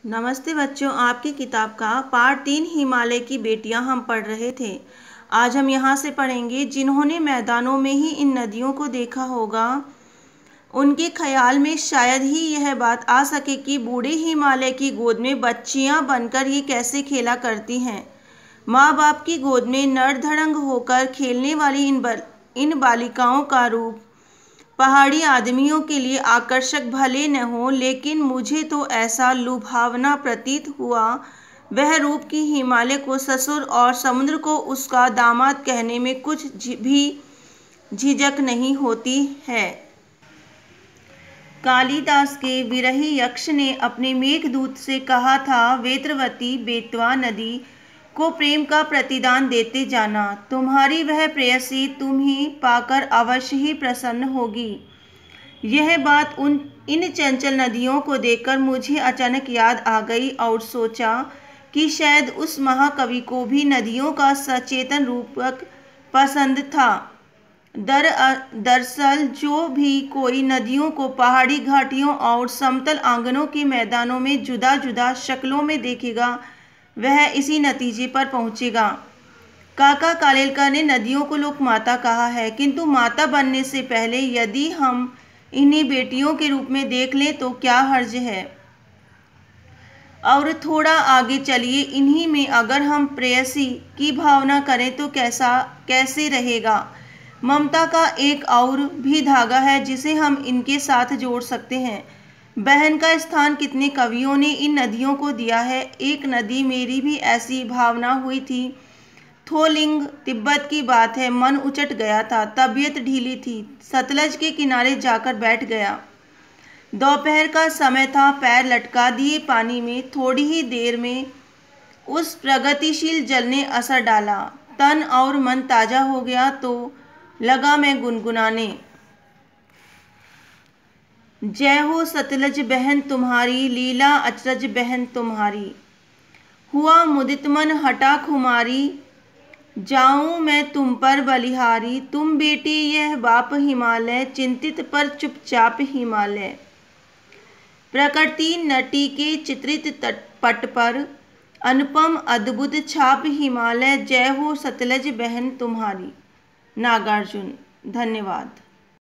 नमस्ते बच्चों, आपकी किताब का पाठ 3 हिमालय की बेटियां हम पढ़ रहे थे। आज हम यहाँ से पढ़ेंगे, जिन्होंने मैदानों में ही इन नदियों को देखा होगा उनके ख्याल में शायद ही यह बात आ सके कि बूढ़े हिमालय की गोद में बच्चियां बनकर ये कैसे खेला करती हैं। माँ बाप की गोद में नरधड़ंग होकर खेलने वाली इन बालिकाओं का रूप पहाड़ी आदमियों के लिए आकर्षक भले न हो, लेकिन मुझे तो ऐसा लुभावना प्रतीत हुआ, वह रूप कि हिमालय को ससुर और समुद्र को उसका दामाद कहने में कुछ भी झिझक नहीं होती है। कालिदास के विरही यक्ष ने अपने मेघदूत से कहा था, वेत्रवती बेतवा नदी को प्रेम का प्रतिदान देते जाना, तुम्हारी वह प्रेयसी तुम्हें पाकर अवश्य ही प्रसन्न होगी। यह बात इन चंचल नदियों को देखकर मुझे अचानक याद आ गई और सोचा कि शायद उस महाकवि को भी नदियों का सचेतन रूपक पसंद था। दरअसल जो भी कोई नदियों को पहाड़ी घाटियों और समतल आंगनों के मैदानों में जुदा जुदा शक्लों में देखेगा, वह इसी नतीजे पर पहुंचेगा। काका कालेलकर ने नदियों को लोक माता कहा है, किंतु माता बनने से पहले यदि हम इन्हें बेटियों के रूप में देख लें तो क्या हर्ज है। और थोड़ा आगे चलिए, इन्हीं में अगर हम प्रेयसी की भावना करें तो कैसे रहेगा। ममता का एक और भी धागा है जिसे हम इनके साथ जोड़ सकते हैं। बहन का स्थान कितने कवियों ने इन नदियों को दिया है। एक नदी मेरी भी ऐसी भावना हुई थी। थोलिंग तिब्बत की बात है, मन उचट गया था, तबीयत ढीली थी, सतलज के किनारे जाकर बैठ गया। दोपहर का समय था, पैर लटका दिए पानी में। थोड़ी ही देर में उस प्रगतिशील जल ने असर डाला, तन और मन ताजा हो गया। तो लगा मैं गुनगुनाने, जय हो सतलज बहन तुम्हारी, लीला अचरज बहन तुम्हारी। हुआ मुदित मन हटा खुमारी, जाऊं मैं तुम पर बलिहारी। तुम बेटी यह बाप हिमालय, चिंतित पर चुपचाप हिमालय। प्रकृति नटी के चित्रित पट पर अनुपम अद्भुत छाप हिमालय। जय हो सतलज बहन तुम्हारी। नागार्जुन। धन्यवाद।